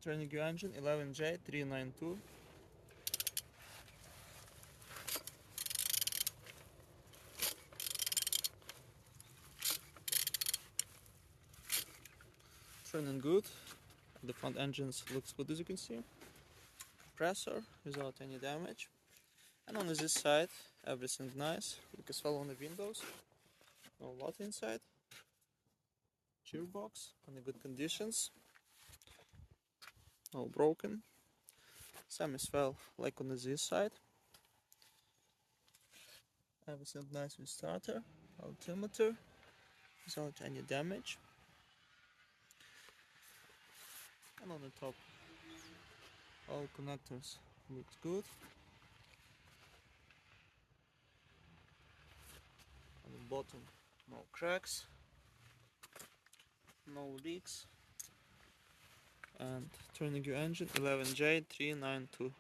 Turning your engine 11J392. Turning good. The front engines looks good, as you can see. Compressor without any damage. And on this side, everything nice. Look as well on the windows. No water inside. Gearbox in good conditions. No broken. Same as well like on this side. Everything nice with starter, altimeter, without any damage. And on the top, all connectors look good. On the bottom, no cracks, no leaks. And turning your engine 11J392.